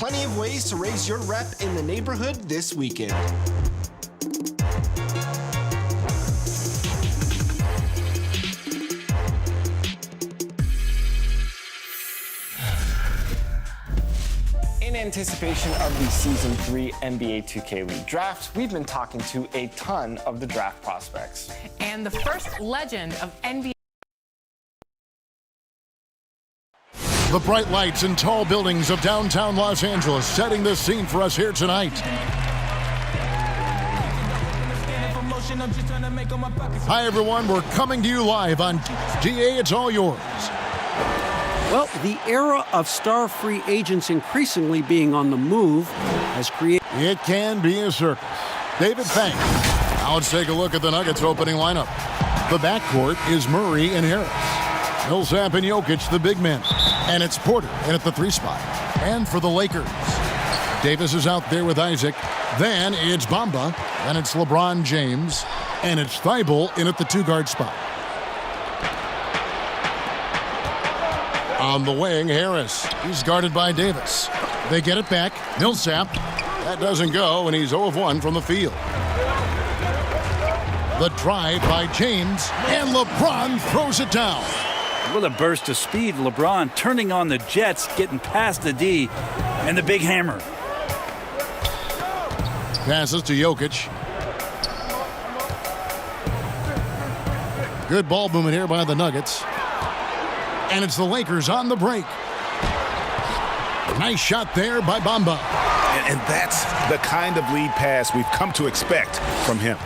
plenty of ways to raise your rep in the neighborhood this weekend. In anticipation of the Season 3 NBA 2K League Draft, we've been talking to a ton of the draft prospects. And the first legend of NBA. The bright lights and tall buildings of downtown Los Angeles setting the scene for us here tonight. Hi, everyone. We're coming to you live on DA. It's all yours. Well, the era of star free agents increasingly being on the move has created. It can be a circus. David, thanks. Now let's take a look at the Nuggets opening lineup. The backcourt is Murray and Harris. Millsap and Jokic, the big men. And it's Porter in at the 3 spot. And for the Lakers, Davis is out there with Isaac. Then it's Bamba. Then it's LeBron James. And it's Thibault in at the 2-guard spot. On the wing, Harris. He's guarded by Davis. They get it back. Millsap. That doesn't go, and he's 0 of 1 from the field. The drive by James, and LeBron throws it down. With a burst of speed, LeBron turning on the Jets, getting past the D, and the big hammer. Passes to Jokic. Good ball movement here by the Nuggets. And it's the Lakers on the break. Nice shot there by Bamba. And that's the kind of lead pass we've come to expect from him.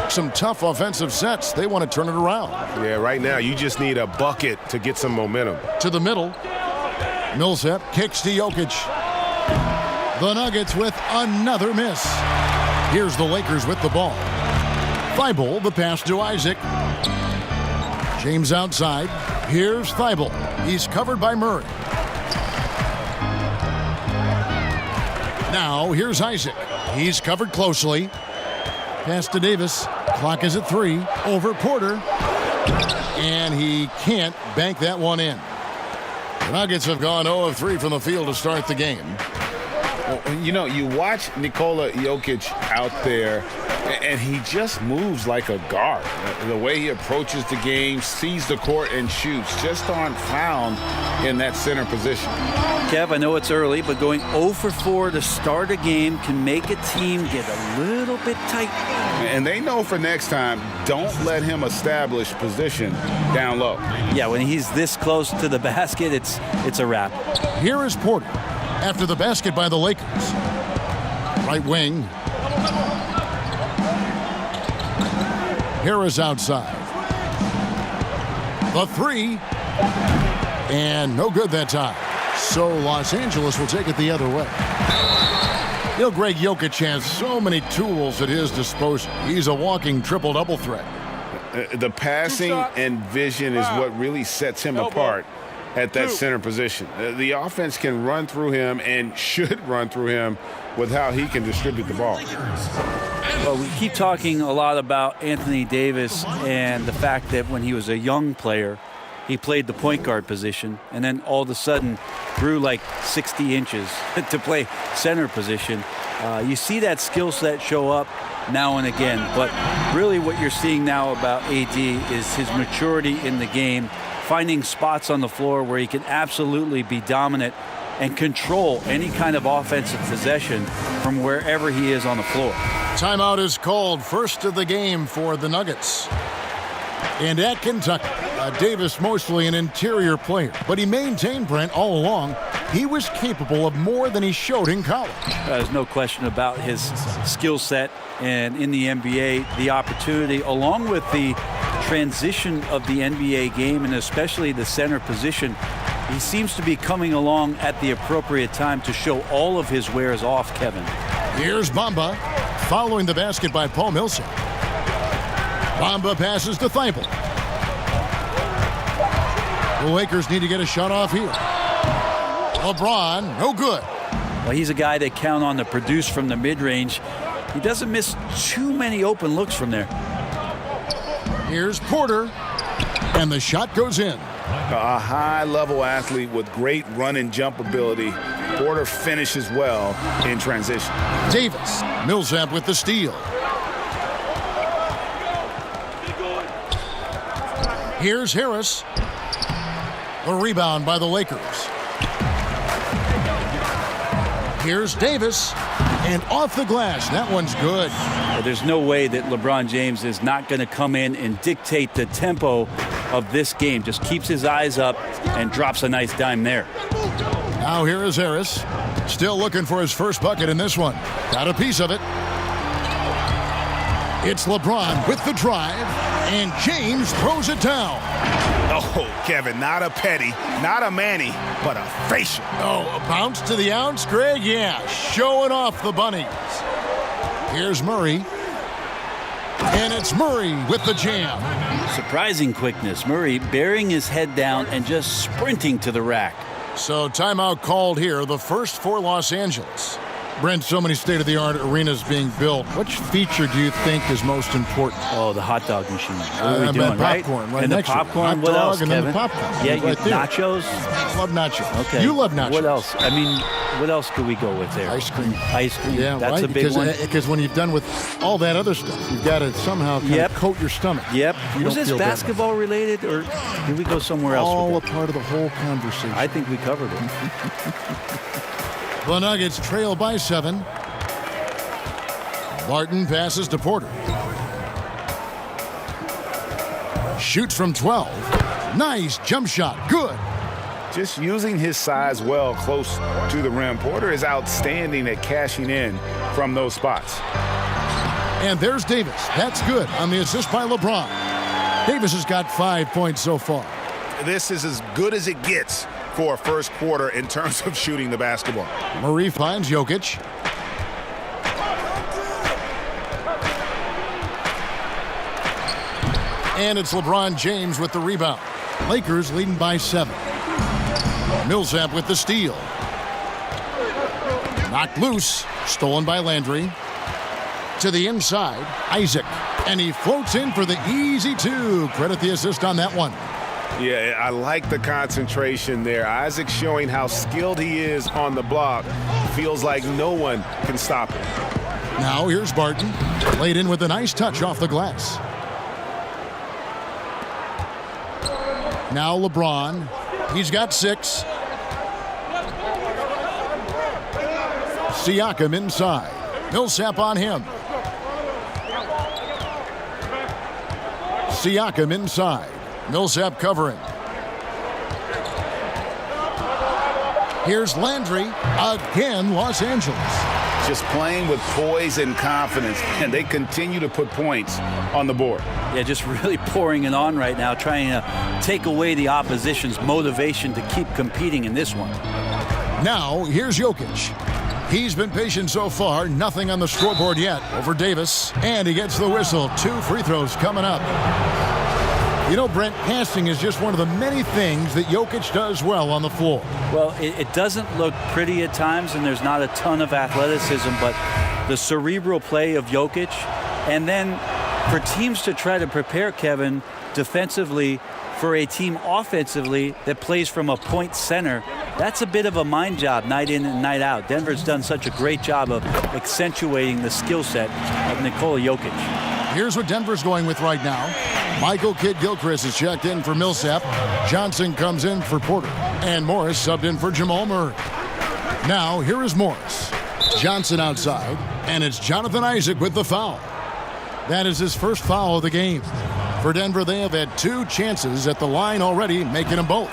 Some tough offensive sets. They want to turn it around. Yeah, right now you just need a bucket to get some momentum. To the middle. Millsap kicks to Jokic. The Nuggets with another miss. Here's the Lakers with the ball. Thibault, the pass to Isaac. James outside. Here's Thibault. He's covered by Murray. Now, here's Isaac. He's covered closely. Pass to Davis. Clock is at 3. Over Porter. And he can't bank that one in. The Nuggets have gone 0 of 3 from the field to start the game. Well, you know, you watch Nikola Jokic out there, and he just moves like a guard. The way he approaches the game, sees the court, and shoots just aren't found in that center position. Kev, I know it's early, but going 0 for 4 to start a game can make a team get a little bit tight. And they know for next time, don't let him establish position down low. Yeah, when he's this close to the basket, it's a wrap. Here is Porter after the basket by the Lakers. Right wing. Harris outside. The 3. And no good that time. So Los Angeles will take it the other way. Greg Jokic has so many tools at his disposal. He's a walking triple-double threat. The passing and vision is what really sets him apart at that center position. The offense can run through him and should run through him with how he can distribute the ball. Well, we keep talking a lot about Anthony Davis and the fact that when he was a young player, he played the point guard position and then all of a sudden grew like 60 inches to play center position. You see that skill set show up now and again, but really what you're seeing now about AD is his maturity in the game, finding spots on the floor where he can absolutely be dominant and control any kind of offensive possession from wherever he is on the floor. Timeout is called. First of the game for the Nuggets. And at Kentucky, Davis mostly an interior player, but he maintained, Brent, all along, he was capable of more than he showed in college. There's no question about his skill set, and in the NBA, the opportunity, along with the transition of the NBA game, and especially the center position, he seems to be coming along at the appropriate time to show all of his wares off, Kevin. Here's Bamba, following the basket by Paul Millsap. Bamba passes to Thibault. The Lakers need to get a shot off here. LeBron, no good. Well, he's a guy they count on to produce from the mid-range. He doesn't miss too many open looks from there. Here's Porter, and the shot goes in. A high-level athlete with great run and jump ability. Porter finishes well in transition. Davis. Millsap with the steal. Here's Harris. The rebound by the Lakers. Here's Davis. And off the glass. That one's good. Well, there's no way that LeBron James is not going to come in and dictate the tempo of this game. Just keeps his eyes up and drops a nice dime there. Now here is Harris. Still looking for his first bucket in this one. Got a piece of it. It's LeBron with the drive. And James throws it down. Oh, Kevin, not a petty, not a Manny, but a facial. Oh, a bounce to the ounce, Greg? Yeah, showing off the bunnies. Here's Murray. And it's Murray with the jam. Surprising quickness. Murray burying his head down and just sprinting to the rack. So timeout called here, the first for Los Angeles. Brent, so many state-of-the-art arenas being built. Which feature do you think is most important? Oh, the hot dog machine. What are we doing, popcorn, right and the next to it. popcorn, Hot what dog else, and Kevin? then the popcorn. Yeah, Right there. nachos? I love nachos. Okay. You love nachos. What else? I mean, what else could we go with there? Ice cream. Ice cream. Yeah, That's right? a big one. Because when you've done with all that other stuff, you've got to somehow kind of coat your stomach. Yep. You Was don't this feel bad. basketball related, or did we go somewhere else All a with that? part of the whole conversation. I think we covered it. The Nuggets trail by 7. Barton passes to Porter. Shoots from 12. Nice jump shot. Good. Just using his size well close to the rim. Porter is outstanding at cashing in from those spots. And there's Davis. That's good on the assist by LeBron. Davis has got 5 points so far. This is as good as it gets for a first quarter in terms of shooting the basketball. Murray finds Jokic. And it's LeBron James with the rebound. Lakers leading by 7. Millsap with the steal. Knocked loose. Stolen by Landry. To the inside, Isaac. And he floats in for the easy 2. Credit the assist on that one. Yeah, I like the concentration there. Isaac showing how skilled he is on the block. Feels like no one can stop him. Now here's Barton. Laid in with a nice touch off the glass. Now LeBron. He's got 6. Siakam inside. Millsap on him. Siakam inside. Millsap covering. Here's Landry. Again, Los Angeles. Just playing with poise and confidence, and they continue to put points on the board. Yeah, just really pouring it on right now, trying to take away the opposition's motivation to keep competing in this one. Now, here's Jokic. He's been patient so far. Nothing on the scoreboard yet over Davis. And he gets the whistle. 2 free throws coming up. You know, Brent, passing is just one of the many things that Jokic does well on the floor. Well, it doesn't look pretty at times, and there's not a ton of athleticism, but the cerebral play of Jokic, and then for teams to try to prepare Kevin defensively for a team offensively that plays from a point center, that's a bit of a mind job night in and night out. Denver's done such a great job of accentuating the skill set of Nikola Jokic. Here's what Denver's going with right now. Michael Kidd-Gilchrist is checked in for Millsap. Johnson comes in for Porter. And Morris subbed in for Jamal Murray. Now, here is Morris. Johnson outside. And it's Jonathan Isaac with the foul. That is his first foul of the game. For Denver, they have had 2 chances at the line already, making them both.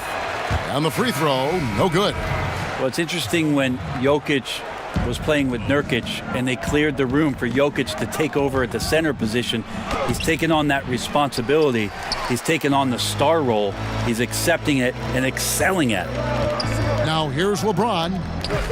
And the free throw, no good. Well, it's interesting when Jokic was playing with Nurkic and they cleared the room for Jokic to take over at the center position. He's taken on that responsibility. He's taken on the star role. He's accepting it and excelling at it. Now here's LeBron.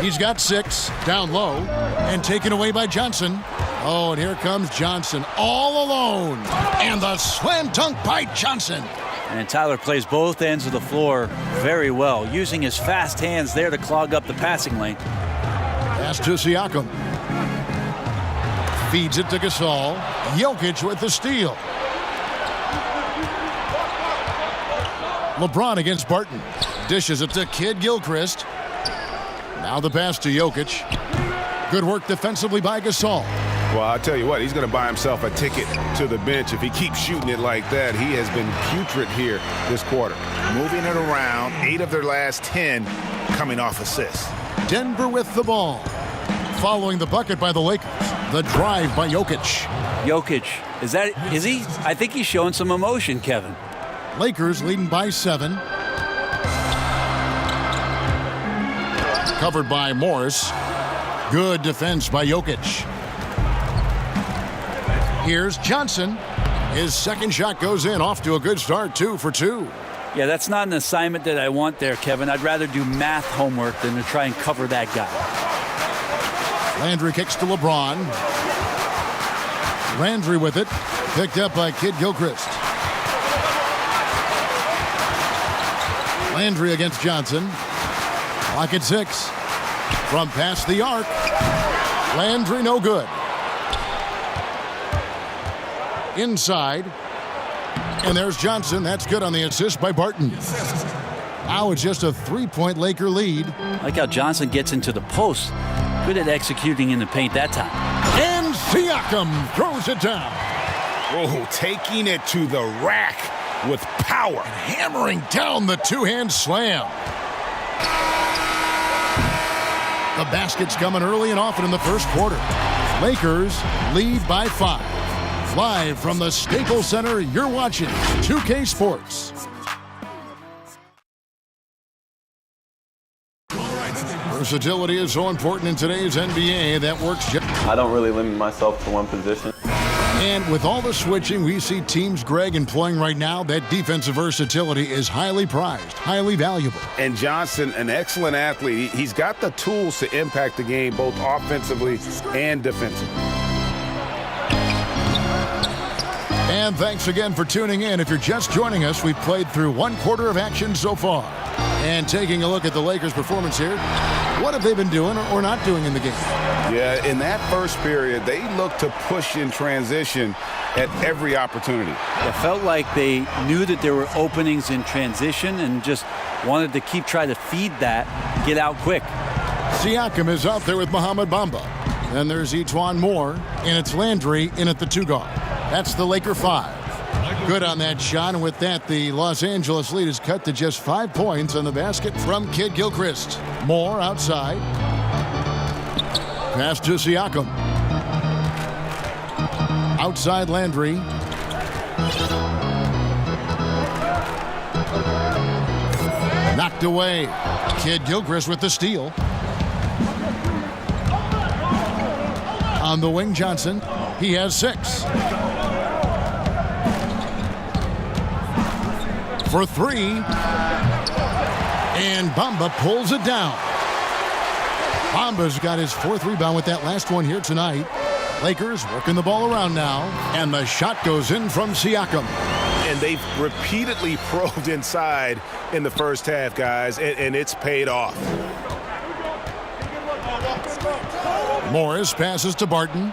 He's got 6 down low and taken away by Johnson. Oh, and here comes Johnson all alone. And the slam dunk by Johnson. And Tyler plays both ends of the floor very well, using his fast hands there to clog up the passing lane. Pass to Siakam. Feeds it to Gasol. Jokic with the steal. LeBron against Barton. Dishes it to Kidd-Gilchrist. Now the pass to Jokic. Good work defensively by Gasol. Well, I'll tell you what, he's going to buy himself a ticket to the bench if he keeps shooting it like that. He has been putrid here this quarter. Moving it around, 8 of their last 10 coming off assists. Denver with the ball. Following the bucket by the Lakers. The drive by Jokic. Jokic, is he? I think he's showing some emotion, Kevin. Lakers leading by 7. Covered by Morris. Good defense by Jokic. Here's Johnson. His second shot goes in, off to a good start, 2 for 2. Yeah, that's not an assignment that I want there, Kevin. I'd rather do math homework than to try and cover that guy. Landry kicks to LeBron. Landry with it, picked up by Kid Gilchrist. Landry against Johnson. Clock at 6. From past the arc. Landry no good. Inside. And there's Johnson. That's good on the assist by Barton. Now it's just a 3-point Laker lead. I like how Johnson gets into the post. Good at executing in the paint that time. And Siakam throws it down. Oh, taking it to the rack with power. Hammering down the two-hand slam. The basket's coming early and often in the first quarter. Lakers lead by 5. Live from the Staples Center, you're watching 2K Sports. Versatility is so important in today's NBA that works. I don't really limit myself to one position. And with all the switching we see teams, Greg, employing right now, that defensive versatility is highly prized, highly valuable. And Johnson, an excellent athlete. He's got the tools to impact the game both offensively and defensively. And thanks again for tuning in. If you're just joining us, we've played through 1 quarter of action so far. And taking a look at the Lakers' performance here, what have they been doing or not doing in the game? Yeah, in that first period, they looked to push in transition at every opportunity. It felt like they knew that there were openings in transition and just wanted to keep trying to feed that, get out quick. Siakam is out there with Mohamed Bamba. Then there's Etuan Moore, and it's Landry in at the 2 guard. That's the Laker 5. Good on that shot, and with that, the Los Angeles lead is cut to just 5 points on the basket from Kid Gilchrist. Moore outside. Pass to Siakam. Outside Landry. Knocked away. Kid Gilchrist with the steal. On the wing, Johnson. He has 6. For 3. And Bamba pulls it down. Bamba's got his 4th rebound with that last one here tonight. Lakers working the ball around now. And the shot goes in from Siakam. And they've repeatedly probed inside in the first half, guys, and it's paid off. Morris passes to Barton.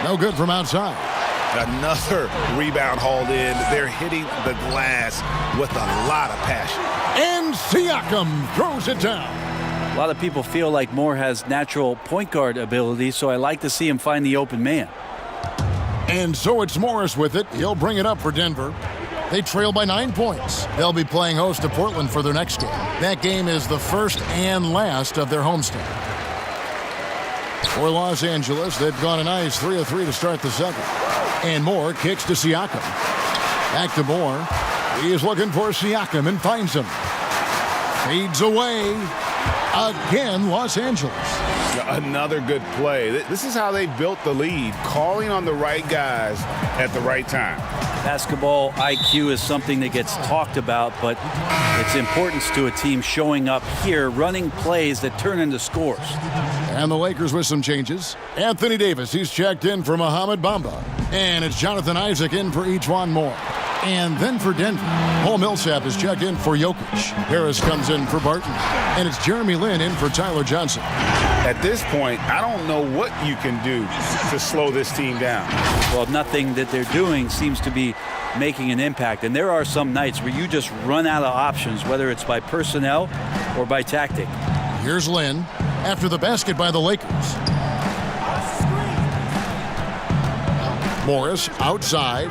No good from outside. Another rebound hauled in. They're hitting the glass with a lot of passion. And Siakam throws it down. A lot of people feel like Moore has natural point guard ability, so I like to see him find the open man. And so it's Morris with it. He'll bring it up for Denver. They trail by 9 points. They'll be playing host to Portland for their next game. That game is the first and last of their homestand. For Los Angeles, they've gone a nice 3 of 3 to start the second. And Moore kicks to Siakam. Back to Moore. He is looking for Siakam and finds him. Fades away. Again, Los Angeles. Another good play. This is how they built the lead, calling on the right guys at the right time. Basketball IQ is something that gets talked about, but its importance to a team showing up here, running plays that turn into scores. And the Lakers with some changes. Anthony Davis, he's checked in for Mohamed Bamba. And it's Jonathan Isaac in for Etuan Moore. And then for Denver, Paul Millsap is checked in for Jokic. Harris comes in for Barton. And it's Jeremy Lin in for Tyler Johnson. At this point, I don't know what you can do to slow this team down. Well, nothing that they're doing seems to be making an impact. And there are some nights where you just run out of options, whether it's by personnel or by tactic. Here's Lynn after the basket by the Lakers. Morris outside.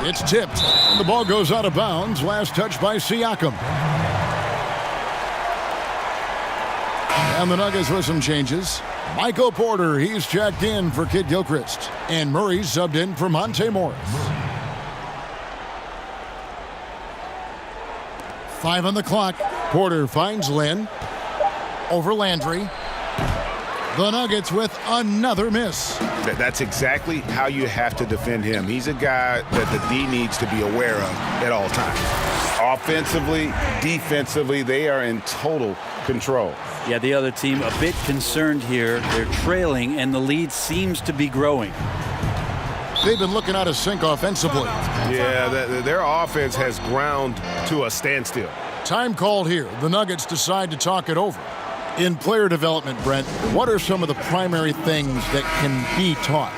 It's tipped. The ball goes out of bounds. Last touch by Siakam. And the Nuggets with some changes. Michael Porter, he's checked in for Kid Gilchrist. And Murray subbed in for Monte Morris. 5 on the clock. Porter finds Lynn. Over Landry. The Nuggets with another miss. That's exactly how you have to defend him. He's a guy that the D needs to be aware of at all times. Offensively, defensively, they are in total control. Yeah, the other team a bit concerned here. They're trailing, and the lead seems to be growing. They've been looking out of sync offensively. Yeah, their offense has ground to a standstill. Time called here. The Nuggets decide to talk it over. In player development, Brent, what are some of the primary things that can be taught?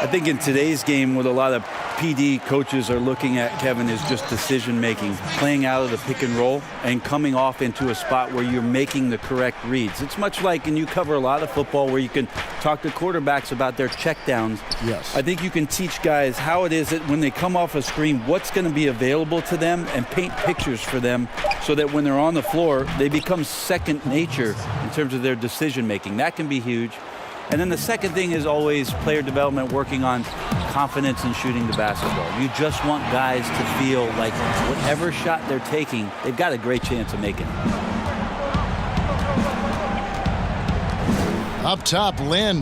I think in today's game, what a lot of PD coaches are looking at, Kevin, is just decision-making, playing out of the pick and roll and coming off into a spot where you're making the correct reads. It's much like, and you cover a lot of football, where you can talk to quarterbacks about their checkdowns. Yes. I think you can teach guys how it is that when they come off a screen, what's going to be available to them, and paint pictures for them so that when they're on the floor, they become second nature in terms of their decision-making. That can be huge. And then the second thing is always player development, working on confidence in shooting the basketball. You just want guys to feel like whatever shot they're taking, they've got a great chance of making it. Up top, Lynn.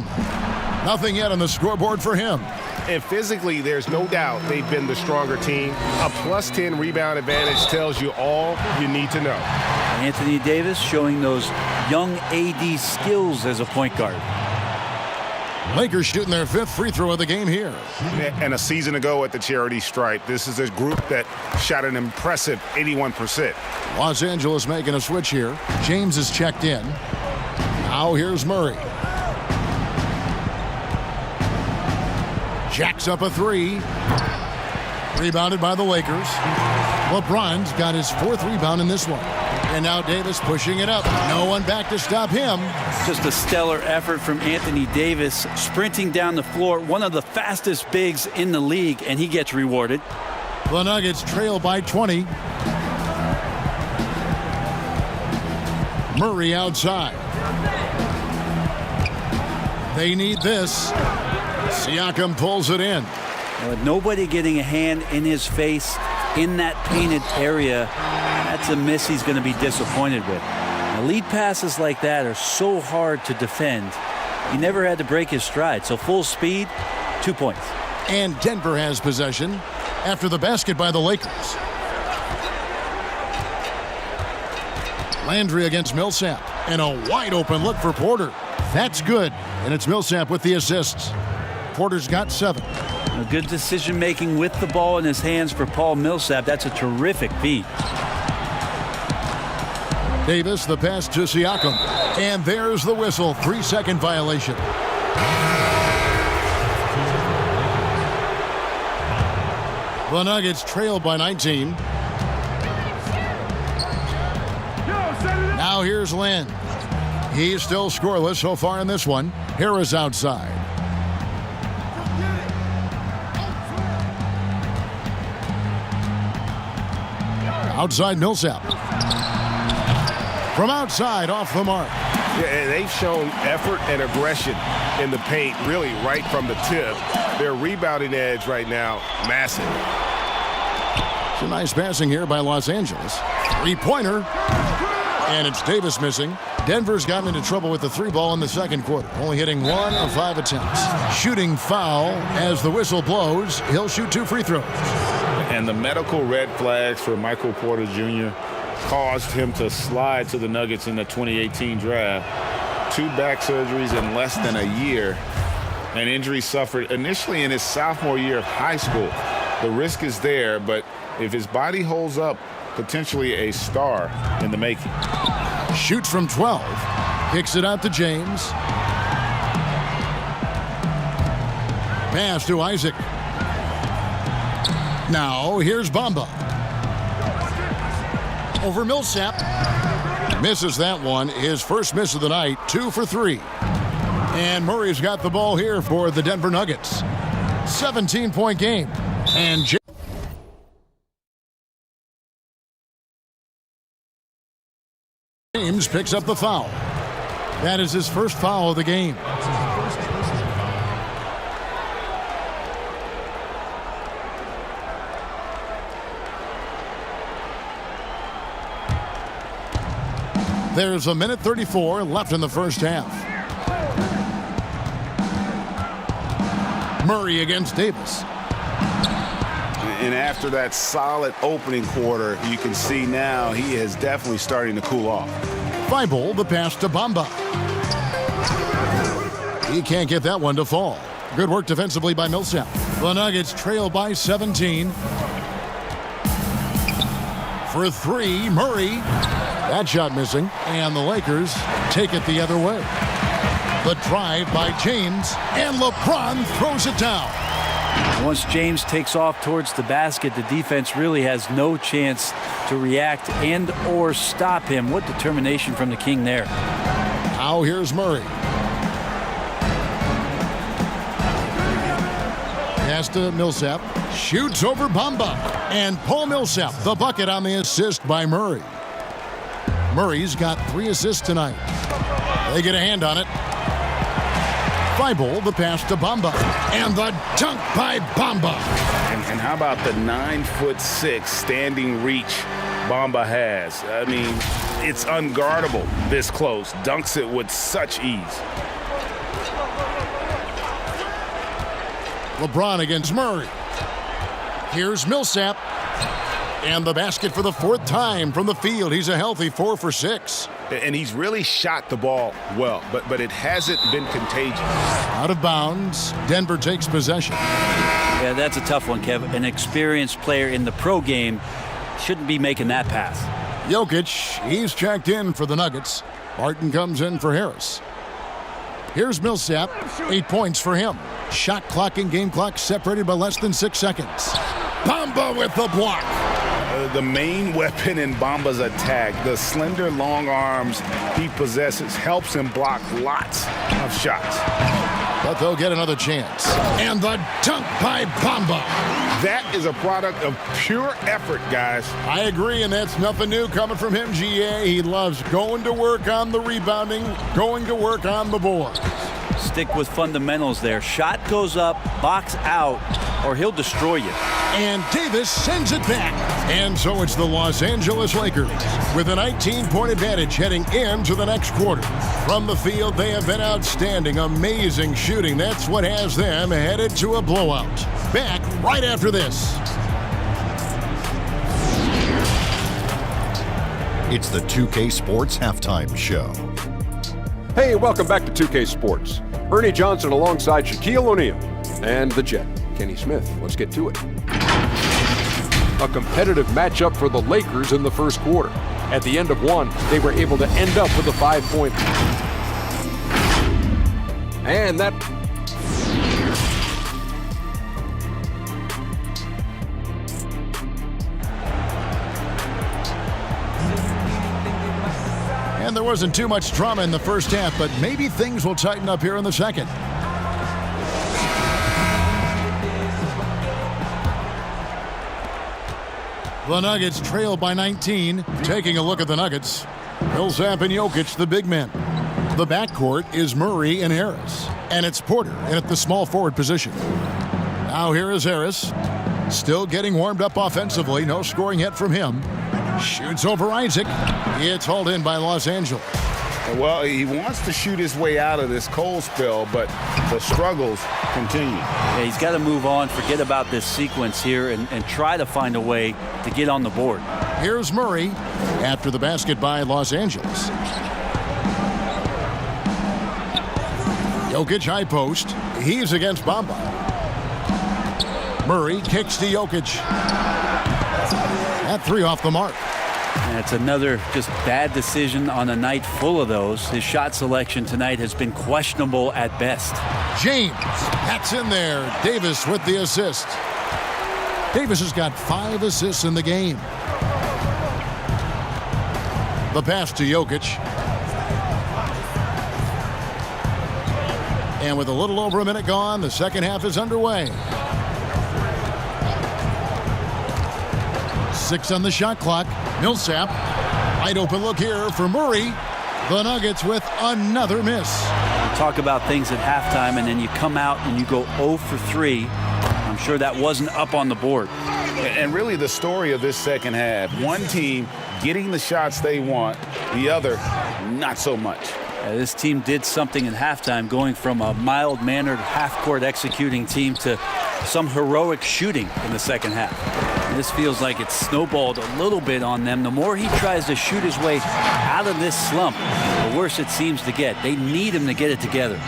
Nothing yet on the scoreboard for him. And physically, there's no doubt they've been the stronger team. A plus 10 rebound advantage tells you all you need to know. Anthony Davis showing those young AD skills as a point guard. Lakers shooting their 5th free throw of the game here. And a season ago at the charity stripe, this is a group that shot an impressive 81%. Los Angeles making a switch here. James is checked in. Now here's Murray. Jacks up a 3. Rebounded by the Lakers. LeBron's got his 4th rebound in this one. And now Davis pushing it up. No one back to stop him. Just a stellar effort from Anthony Davis, sprinting down the floor, one of the fastest bigs in the league, and he gets rewarded. The Nuggets trail by 20. Murray outside. They need this. Siakam pulls it in. With nobody getting a hand in his face in that painted area, that's a miss he's going to be disappointed with. Now, lead passes like that are so hard to defend. He never had to break his stride, so full speed, 2 points. And Denver has possession after the basket by the Lakers. Landry against Millsap, and a wide open look for Porter. That's good, and it's Millsap with the assists. Porter's got 7. A good decision making with the ball in his hands for Paul Millsap. That's a terrific feat. Davis, the pass to Siakam. And there's the whistle. 3-second violation. The Nuggets trail by 19. Now here's Lynn. He's still scoreless so far in this one. Harris outside. Outside Millsap. From outside, off the mark. Yeah, and they've shown effort and aggression in the paint, really right from the tip. Their rebounding edge right now, massive. Some nice passing here by Los Angeles. 3-pointer. And it's Davis missing. Denver's gotten into trouble with the 3-ball in the second quarter, only hitting 1 of 5 attempts. Shooting foul as the whistle blows. He'll shoot 2 free throws. And the medical red flags for Michael Porter Jr. caused him to slide to the Nuggets in the 2018 draft. 2 back surgeries in less than a year. An injury suffered initially in his sophomore year of high school. The risk is there, but if his body holds up, potentially a star in the making. Shoots from 12. Kicks it out to James. Pass to Isaac. Now here's Bamba. over Millsap. Misses that one. His first miss of the night, 2 for 3. And Murray's got the ball here for the Denver Nuggets. 17-point game. And James picks up the foul. That is his first foul of the game. There's a minute 34 left in the first half. Murray against Davis. And after that solid opening quarter, you can see now he is definitely starting to cool off. Thibault, the pass to Bamba. He can't get that one to fall. Good work defensively by Millsap. The Nuggets trail by 17. For 3, Murray. That shot missing, and the Lakers take it the other way. The drive by James, and LeBron throws it down. Once James takes off towards the basket, the defense really has no chance to react and or stop him. What determination from the King there. Now here's Murray. Pass to Millsap. Shoots over Bamba. And Paul Millsap, the bucket on the assist by Murray. Murray's got 3 assists tonight. They get a hand on it. Thibault, the pass to Bamba. And the dunk by Bamba. And how about the 9'6" standing reach Bamba has? I mean, it's unguardable this close. Dunks it with such ease. LeBron against Murray. Here's Millsap. And the basket for the 4th time from the field. He's a healthy 4 for 6. And he's really shot the ball well, but it hasn't been contagious. Out of bounds. Denver takes possession. Yeah, that's a tough one, Kev. An experienced player in the pro game shouldn't be making that pass. Jokic, he's checked in for the Nuggets. Barton comes in for Harris. Here's Millsap. 8 points for him. Shot clock and game clock separated by less than 6 seconds. Bamba with the block. The main weapon in Bamba's attack, the slender long arms he possesses, helps him block lots of shots. But they'll get another chance. And the dunk by Bamba. That is a product of pure effort, guys. I agree, and that's nothing new coming from him, GA. He loves going to work on the rebounding, going to work on the board. Stick with fundamentals there. Shot goes up, box out, or he'll destroy you. And Davis sends it back. And so it's the Los Angeles Lakers with a 19-point advantage heading into the next quarter. From the field, they have been outstanding, amazing shooting. That's what has them headed to a blowout. Back right after this. It's the 2K Sports Halftime Show. Hey, welcome back to 2K Sports. Ernie Johnson alongside Shaquille O'Neal and the Jet, Kenny Smith. Let's get to it. A competitive matchup for the Lakers in the first quarter. At the end of one, they were able to end up with a 5-point. And that... And there wasn't too much drama in the first half, but maybe things will tighten up here in the second. The Nuggets trail by 19. Taking a look at the Nuggets. Millsap and Jokic, the big men. The backcourt is Murray and Harris. And it's Porter in at the small forward position. Now here is Harris. Still getting warmed up offensively. No scoring yet from him. Shoots over Isaac. It's hauled in by Los Angeles. Well, he wants to shoot his way out of this cold spell, but the struggles continue. Yeah, he's got to move on, forget about this sequence here, and try to find a way to get on the board. Here's Murray after the basket by Los Angeles. Jokic high post. He's against Bamba. Murray kicks to Jokic. That 3 off the mark. That's another just bad decision on a night full of those. His shot selection tonight has been questionable at best. James, that's in there. Davis with the assist. Davis has got 5 assists in the game. The pass to Jokic. And with a little over a minute gone, the second half is underway. 6 on the shot clock. Millsap. Wide open look here for Murray. The Nuggets with another miss. Talk about things at halftime, and then you come out and you go 0 for 3. I'm sure that wasn't up on the board. And really the story of this second half, one team getting the shots they want, the other not so much. This team did something at halftime, going from a mild-mannered half-court executing team to some heroic shooting in the second half. And this feels like it's snowballed a little bit on them. The more he tries to shoot his way out of this slump, the worse it seems to get. They need him to get it together.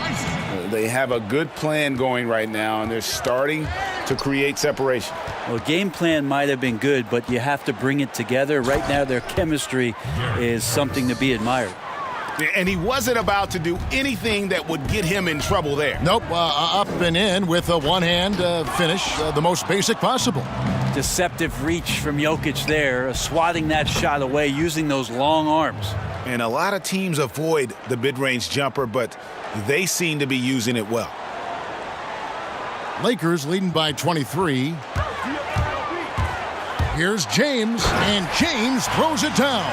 They have a good plan going right now, and they're starting to create separation. Well, game plan might have been good, but you have to bring it together. Right now, their chemistry is something to be admired. And he wasn't about to do anything that would get him in trouble there. Nope, up and in with a one-hand finish, the most basic possible. Deceptive reach from Jokic there, swatting that shot away, using those long arms. And a lot of teams avoid the mid-range jumper, but they seem to be using it well. Lakers leading by 23. Here's James, and James throws it down.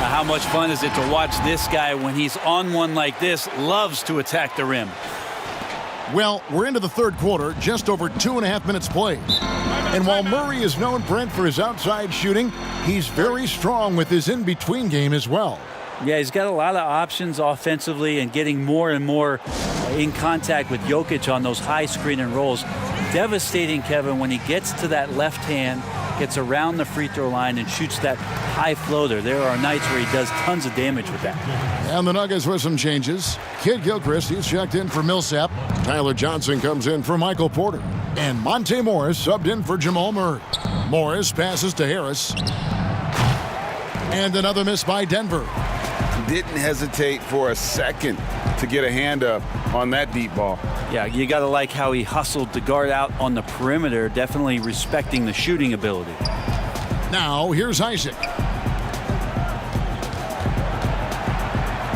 How much fun is it to watch this guy when he's on one like this, loves to attack the rim. Well, we're into the third quarter, just over 2.5 minutes played. And while Murray is known, Brent, for his outside shooting, he's very strong with his in-between game as well. Yeah, he's got a lot of options offensively and getting more and more in contact with Jokic on those high screen and rolls. Devastating, Kevin, when he gets to that left hand, gets around the free throw line and shoots that high floater. There are nights where he does tons of damage with that. And the Nuggets with some changes. Kid Gilchrist, he's checked in for Millsap. Tyler Johnson comes in for Michael Porter. And Monte Morris subbed in for Jamal Murray. Morris passes to Harris. And another miss by Denver. Didn't hesitate for a second to get a hand up on that deep ball. Yeah, you got to like how he hustled to guard out on the perimeter, definitely respecting the shooting ability. Now, here's Isaac.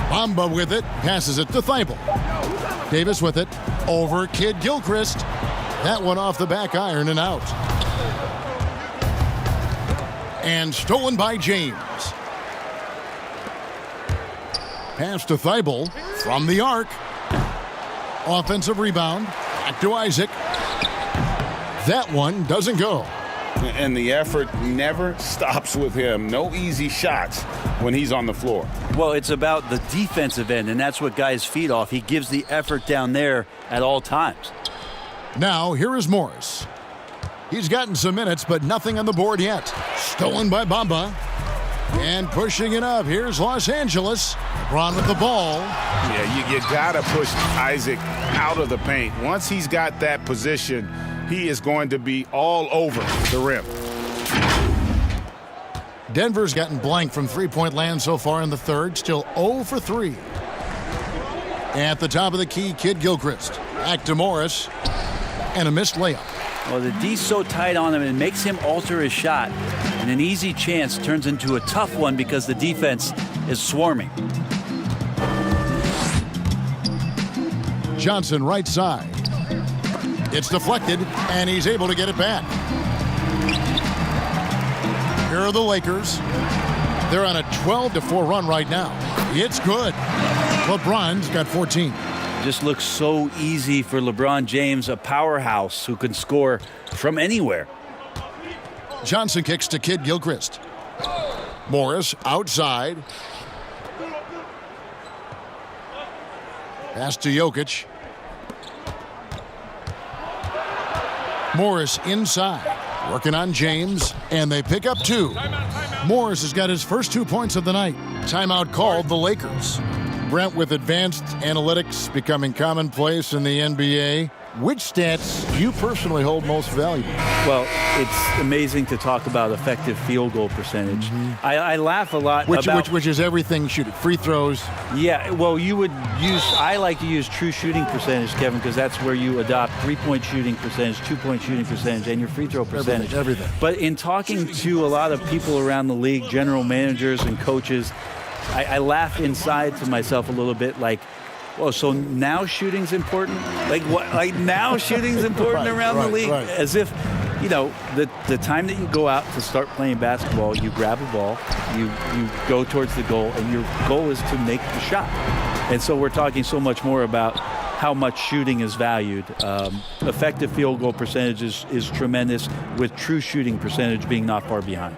Bamba with it, passes it to Thibault. Davis with it, over Kid Gilchrist. That one off the back iron and out. And stolen by James. Pass to Thibault from the arc. Offensive rebound. Back to Isaac. That one doesn't go. And the effort never stops with him. No easy shots when he's on the floor. Well, it's about the defensive end, and that's what guys feed off. He gives the effort down there at all times. Now, here is Morris. He's gotten some minutes, but nothing on the board yet. Stolen by Bamba. And pushing it up. Here's Los Angeles. LeBron with the ball. Yeah, you got to push Isaac out of the paint. Once he's got that position, he is going to be all over the rim. Denver's gotten blank from three-point land so far in the third. Still 0 for 3. At the top of the key, Kid Gilchrist. Back to Morris. And a missed layup. Well, the D's so tight on him, it makes him alter his shot. And an easy chance turns into a tough one because the defense is swarming. Johnson right side. It's deflected, and he's able to get it back. Here are the Lakers. They're on a 12-4 run right now. It's good. LeBron's got 14. Just looks so easy for LeBron James, a powerhouse who can score from anywhere. Johnson kicks to Kid Gilchrist. Morris outside. Pass to Jokic. Morris inside, working on James, and they pick up 2. Morris has got his first 2 points of the night. Timeout called the Lakers. Brent, with advanced analytics becoming commonplace in the NBA, which stats do you personally hold most valuable? Well, it's amazing to talk about effective field goal percentage. Mm-hmm. I laugh a lot about... Which is everything shooting, free throws. Yeah, well, I like to use true shooting percentage, Kevin, because that's where you adopt 3-point shooting percentage, 2-point shooting percentage, and your free throw percentage. Everything. But in talking to a lot of people around the league, general managers and coaches, I laugh inside to myself a little bit like, oh, so now shooting's important? Like what? Like now shooting's important around the league? Right. As if, you know, the time that you go out to start playing basketball, you grab a ball, you go towards the goal, and your goal is to make the shot. And so we're talking so much more about how much shooting is valued. Effective field goal percentage is tremendous, with true shooting percentage being not far behind.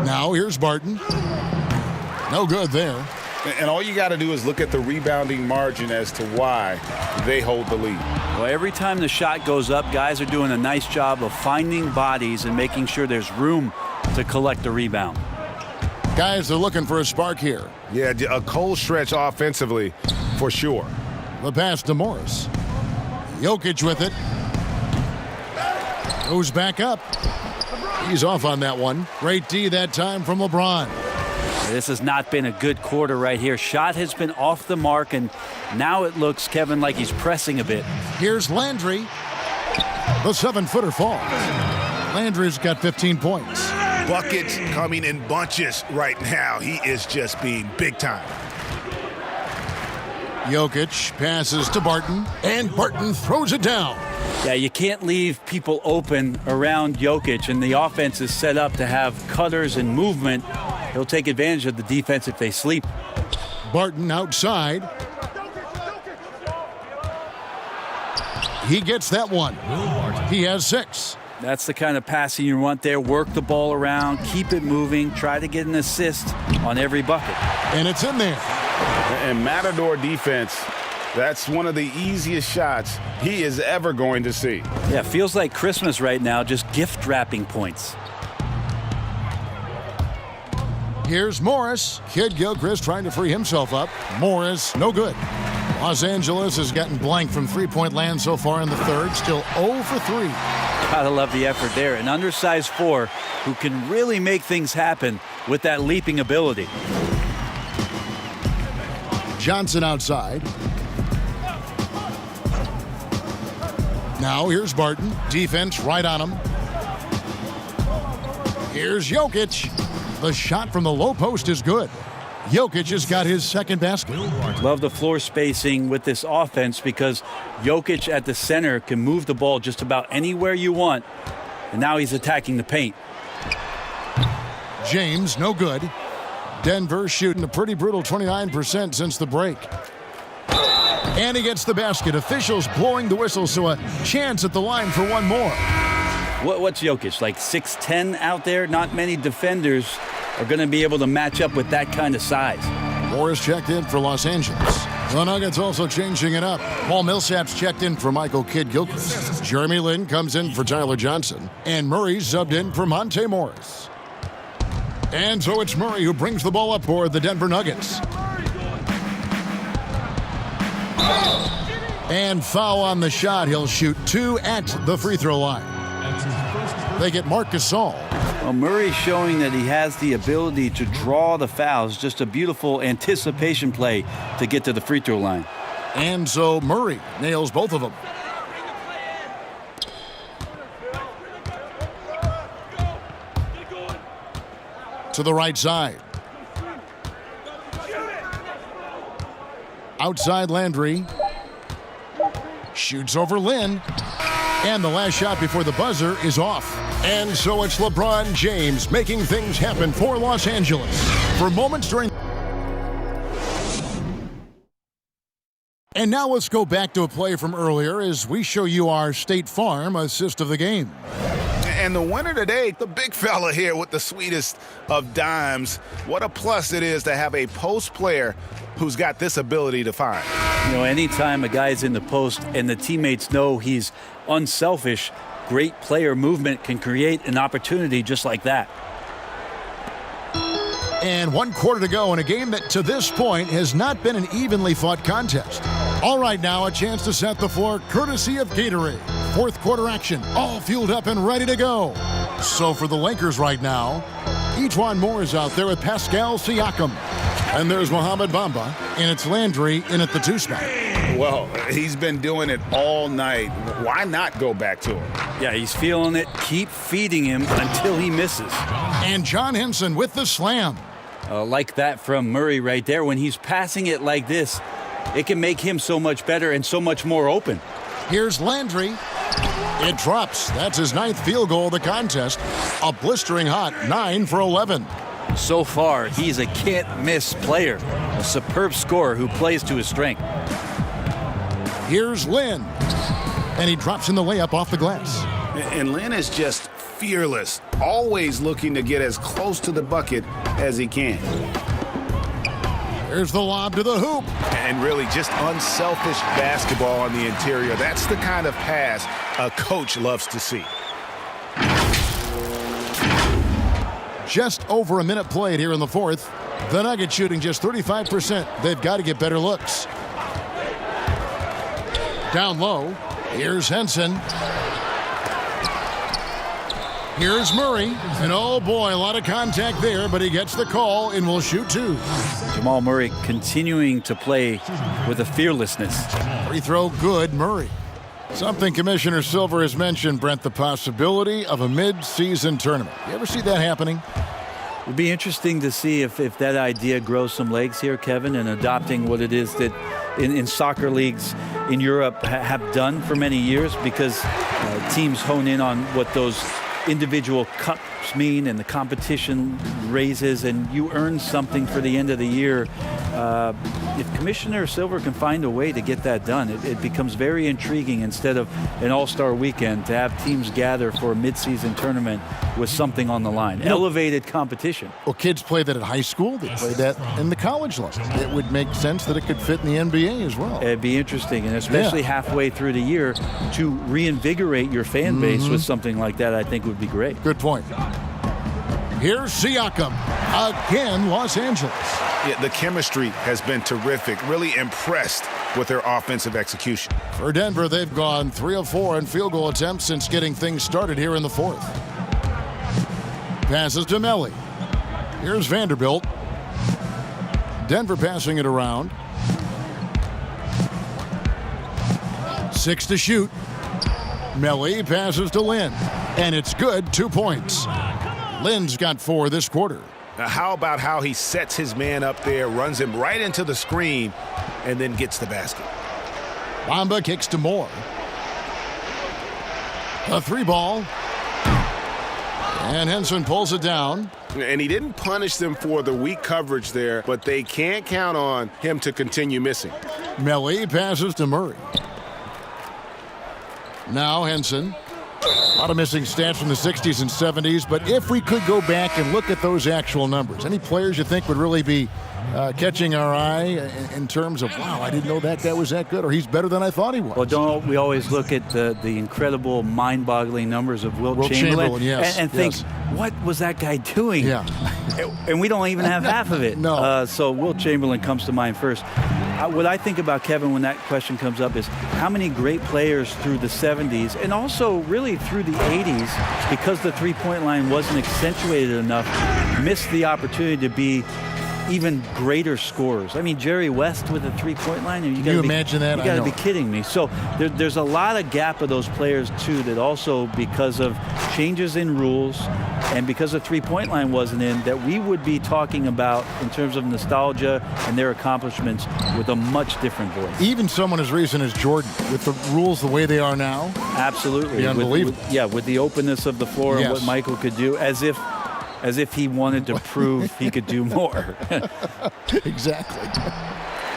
Now here's Barton. No good there. And all you got to do is look at the rebounding margin as to why they hold the lead. Well, every time the shot goes up, guys are doing a nice job of finding bodies and making sure there's room to collect the rebound. Guys, they're looking for a spark here. Yeah, a cold stretch offensively for sure. The pass to Morris. Jokic with it. Goes back up. He's off on that one. Great D that time from LeBron. This has not been a good quarter right here. Shot has been off the mark, and now it looks, Kevin, like he's pressing a bit. Here's Landry. The 7-footer falls. Landry's got 15 points. Buckets coming in bunches right now. He is just being big time. Jokic passes to Barton, and Barton throws it down. Yeah, you can't leave people open around Jokic, and the offense is set up to have cutters and movement. He'll take advantage of the defense if they sleep. Barton outside. He gets that one. He has 6. That's the kind of passing you want there. Work the ball around, keep it moving, try to get an assist on every bucket. And it's in there. And Matador defense, that's one of the easiest shots he is ever going to see. Yeah, feels like Christmas right now, just gift wrapping points. Here's Morris. Kid Gilchrist trying to free himself up. Morris, no good. Los Angeles has gotten blank from three-point land so far in the third. Still 0 for 3. Gotta love the effort there. An undersized 4 who can really make things happen with that leaping ability. Johnson outside. Now here's Barton. Defense right on him. Here's Jokic. The shot from the low post is good. Jokic has got his second basket. Love the floor spacing with this offense because Jokic at the center can move the ball just about anywhere you want. And now he's attacking the paint. James, no good. Denver shooting a pretty brutal 29% since the break. And he gets the basket. Officials blowing the whistle, so a chance at the line for one more. What's Jokic, like 6'10" out there? Not many defenders are going to be able to match up with that kind of size. Morris checked in for Los Angeles. The Nuggets also changing it up. Paul Millsap's checked in for Michael Kidd-Gilchrist. Jeremy Lin comes in for Tyler Johnson. And Murray's subbed in for Monte Morris. And so it's Murray who brings the ball up for the Denver Nuggets. And foul on the shot. He'll shoot 2 at the free throw line. They get Marc Gasol. Well, Murray's showing that he has the ability to draw the fouls. Just a beautiful anticipation play to get to the free throw line. And so Murray nails both of them. To the right side. Outside Landry. Shoots over Lin. And the last shot before the buzzer is off. And so it's LeBron James making things happen for Los Angeles. For moments during... And now let's go back to a play from earlier as we show you our State Farm assist of the game. And the winner today, the big fella here with the sweetest of dimes. What a plus it is to have a post player who's got this ability to find. You know, anytime a guy's in the post and the teammates know he's unselfish, great player movement can create an opportunity just like that. And 1 quarter to go in a game that to this point has not been an evenly fought contest. All right, now a chance to set the floor courtesy of Gatorade. 4th quarter action, all fueled up and ready to go. So for the Lakers right now, Ejuan Moore is out there with Pascal Siakam. And there's Mohamed Bamba, and it's Landry in at the 2 spot. Well, he's been doing it all night. Why not go back to him? Yeah, he's feeling it. Keep feeding him until he misses. And John Henson with the slam. like that from Murray right there. When he's passing it like this, it can make him so much better and so much more open. Here's Landry. It drops. That's his 9th field goal of the contest. A blistering hot 9 for 11. So far, he's a can't-miss player, a superb scorer who plays to his strength. Here's Lynn. And he drops in the layup off the glass. And Lynn is just fearless, always looking to get as close to the bucket as he can. There's the lob to the hoop. And really just unselfish basketball on the interior. That's the kind of pass a coach loves to see. Just over a minute played here in the fourth. The Nuggets shooting just 35%. They've got to get better looks. Down low. Here's Henson. Here's Murray. And oh boy, a lot of contact there, but he gets the call and will shoot 2. Jamal Murray continuing to play with a fearlessness. Free throw good, Murray. Something Commissioner Silver has mentioned, Brent, the possibility of a mid-season tournament. You ever see that happening? It would be interesting to see if that idea grows some legs here, Kevin, and adopting what it is that in soccer leagues in Europe have done for many years, because teams hone in on what those individual cups mean and the competition raises, and you earn something for the end of the year. If Commissioner Silver can find a way to get that done, it becomes very intriguing instead of an all-star weekend to have teams gather for a mid-season tournament with something on the line. Elevated competition. Well, kids play that at high school. They play that in the college level. It would make sense that it could fit in the NBA as well. It'd be interesting, and especially halfway through the year, to reinvigorate your fan base with something like that, I think would be great. Good point. Here's Siakam. Again, Los Angeles. Yeah, the chemistry has been terrific. Really impressed with their offensive execution. For Denver, they've gone 3 of 4 on field goal attempts since getting things started here in the fourth. Passes to Melli. Here's Vanderbilt. Denver passing it around. 6 to shoot. Melli passes to Lynn. And it's good, 2 points. Lynn's got 4 this quarter. Now, how about how he sets his man up there, runs him right into the screen, and then gets the basket? Bamba kicks to Moore. A 3-ball. And Henson pulls it down. And he didn't punish them for the weak coverage there, but they can't count on him to continue missing. Melli passes to Murray. Now Henson. A lot of missing stats from the 60s and 70s, but if we could go back and look at those actual numbers, any players you think would really be catching our eye in terms of, wow, I didn't know that guy was that good, or he's better than I thought he was? Well, don't we always look at the incredible, mind-boggling numbers of Wilt Chamberlain yes, and think, what was that guy doing? Yeah. And we don't even have half of it. No. So Wilt Chamberlain comes to mind first. What I think about, Kevin, when that question comes up is how many great players through the 70s and also really through the 80s, because the three-point line wasn't accentuated enough, missed the opportunity to be even greater scorers. I mean, Jerry West with a three-point line. Can you imagine that? You got to be kidding me. So there's a lot of gap of those players, too, that also, because of changes in rules and because the three-point line wasn't in, that we would be talking about in terms of nostalgia and their accomplishments with a much different voice. Even someone as recent as Jordan, with the rules the way they are now. Absolutely. Be unbelievable. With the openness of the floor and what Michael could do, as if he wanted to prove he could do more. Exactly.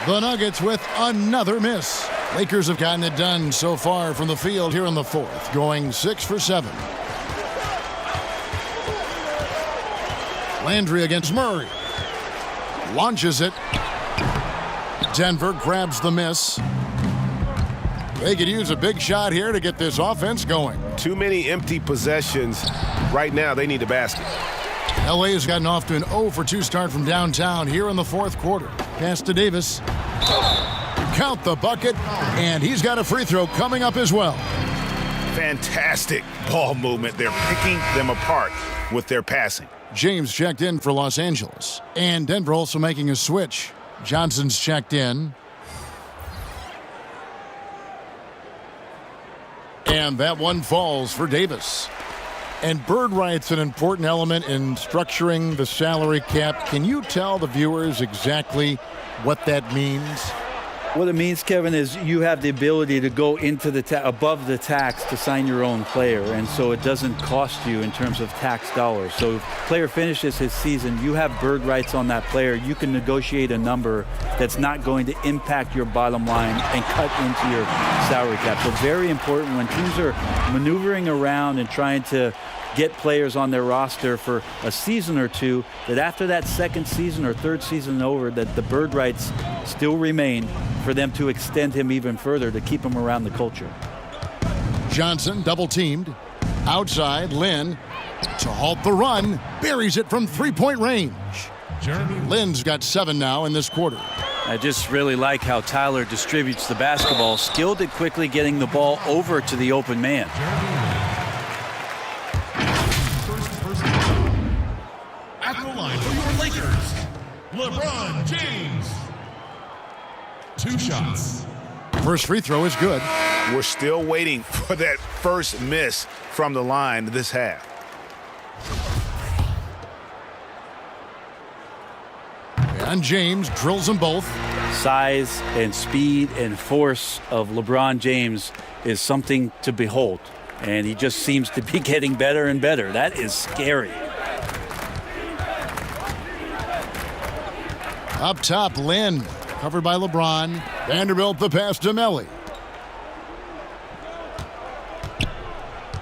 The Nuggets with another miss. Lakers have gotten it done so far from the field here in the fourth, going 6 for 7. Landry against Murray. Launches it. Denver grabs the miss. They could use a big shot here to get this offense going. Too many empty possessions. Right now, they need a basket. LA has gotten off to an 0 for 2 start from downtown here in the fourth quarter. Pass to Davis. Count the bucket, and he's got a free throw coming up as well. Fantastic ball movement. They're picking them apart with their passing. James checked in for Los Angeles, and Denver also making a switch. Johnson's checked in. And that one falls for Davis. And bird rights an important element in structuring the salary cap. Can you tell the viewers exactly what that means? What it means, Kevin, is you have the ability to go into the above the tax to sign your own player, and so it doesn't cost you in terms of tax dollars. So if a player finishes his season, you have bird rights on that player. You can negotiate a number that's not going to impact your bottom line and cut into your salary cap. So very important when teams are maneuvering around and trying to get players on their roster for a season or two, that after that second season or third season over, that the bird rights still remain for them to extend him even further to keep him around the culture. Johnson double teamed. Outside, Lynn to halt the run. Buries it from three-point range. Lynn's got 7 now in this quarter. I just really like how Tyler distributes the basketball, skilled at quickly getting the ball over to the open man. At the line for your Lakers, LeBron James. 2 shots. First free throw is good. We're still waiting for that first miss from the line this half. And James drills them both. Size and speed and force of LeBron James is something to behold. And he just seems to be getting better and better. That is scary. Up top, Lynn. Covered by LeBron. Vanderbilt the pass to Melly.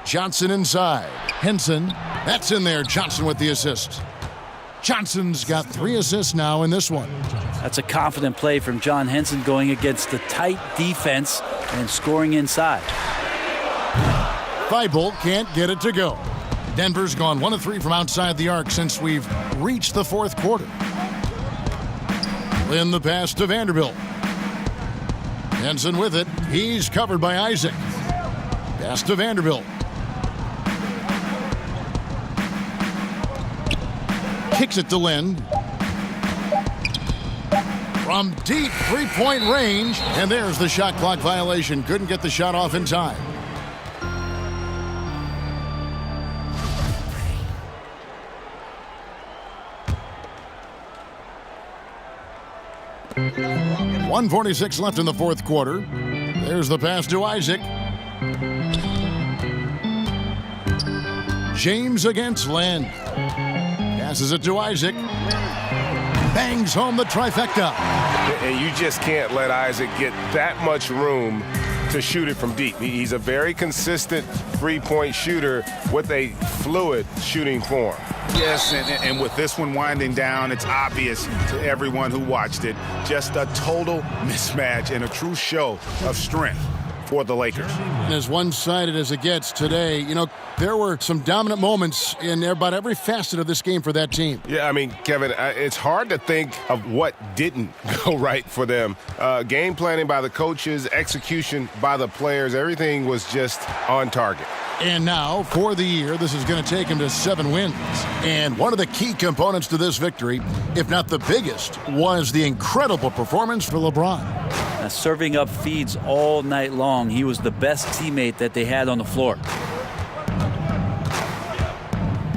Johnson inside. Henson. That's in there. Johnson with the assist. Johnson's got 3 assists now in this one. That's a confident play from John Henson going against the tight defense and scoring inside. Thibault can't get it to go. Denver's gone 1 of 3 from outside the arc since we've reached the fourth quarter. Lynn the pass to Vanderbilt. Henson with it. He's covered by Isaac. Pass to Vanderbilt. Kicks it to Lynn. From deep three-point range. And there's the shot clock violation. Couldn't get the shot off in time. .146 left in the fourth quarter. There's the pass to Isaac. James against Lynn. Passes it to Isaac. Bangs home the trifecta. And you just can't let Isaac get that much room to shoot it from deep. He's a very consistent three-point shooter with a fluid shooting form. Yes, and with this one winding down, it's obvious to everyone who watched it. Just a total mismatch and a true show of strength for the Lakers. And as one-sided as it gets today, you know, there were some dominant moments in about every facet of this game for that team. Yeah, I mean, Kevin, it's hard to think of what didn't go right for them. Game planning by the coaches, execution by the players, everything was just on target. And now, for the year, this is going to take him to 7 wins. And one of the key components to this victory, if not the biggest, was the incredible performance for LeBron. Serving up feeds all night long. He was the best teammate that they had on the floor.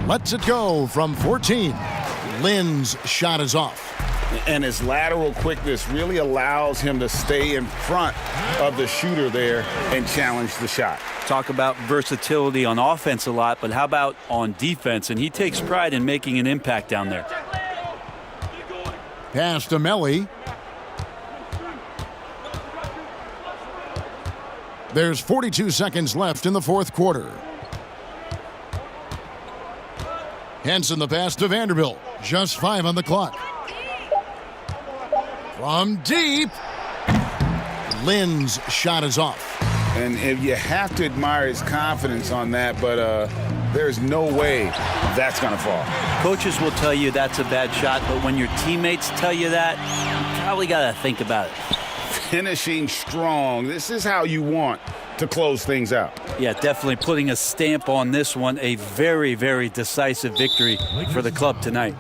Lets it go from 14. Lynn's shot is off. And his lateral quickness really allows him to stay in front of the shooter there and challenge the shot. Talk about versatility on offense a lot, but how about on defense? And he takes pride in making an impact down there. Pass to Melly. There's 42 seconds left in the fourth quarter. Henson the pass to Vanderbilt. Just 5 on the clock. From deep. Lynn's shot is off. And if you have to admire his confidence on that, but there's no way that's going to fall. Coaches will tell you that's a bad shot, but when your teammates tell you that, you probably got to think about it. Finishing strong. This is how you want to close things out. Yeah, definitely putting a stamp on this one. A very, very decisive victory for the club tonight.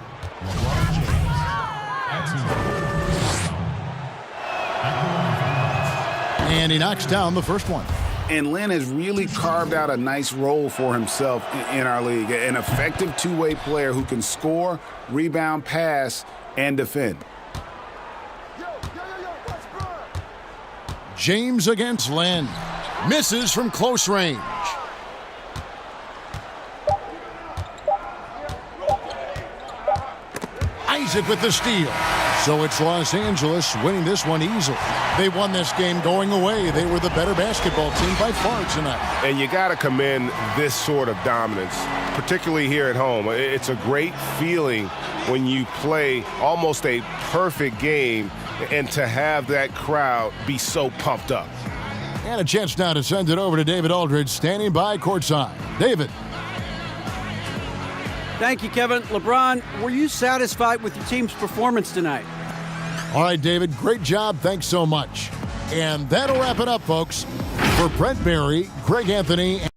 And he knocks down the first one. And Len has really carved out a nice role for himself in our league. An effective two-way player who can score, rebound, pass, and defend. James against Len. Misses from close range. Isaac with the steal. So it's Los Angeles winning this one easily. They won this game going away. They were the better basketball team by far tonight. And you got to commend this sort of dominance, particularly here at home. It's a great feeling when you play almost a perfect game and to have that crowd be so pumped up. And a chance now to send it over to David Aldridge, standing by courtside. David. Thank you, Kevin. LeBron, were you satisfied with your team's performance tonight? All right, David, great job. Thanks so much. And that'll wrap it up, folks. For Brent Barry, Greg Anthony, and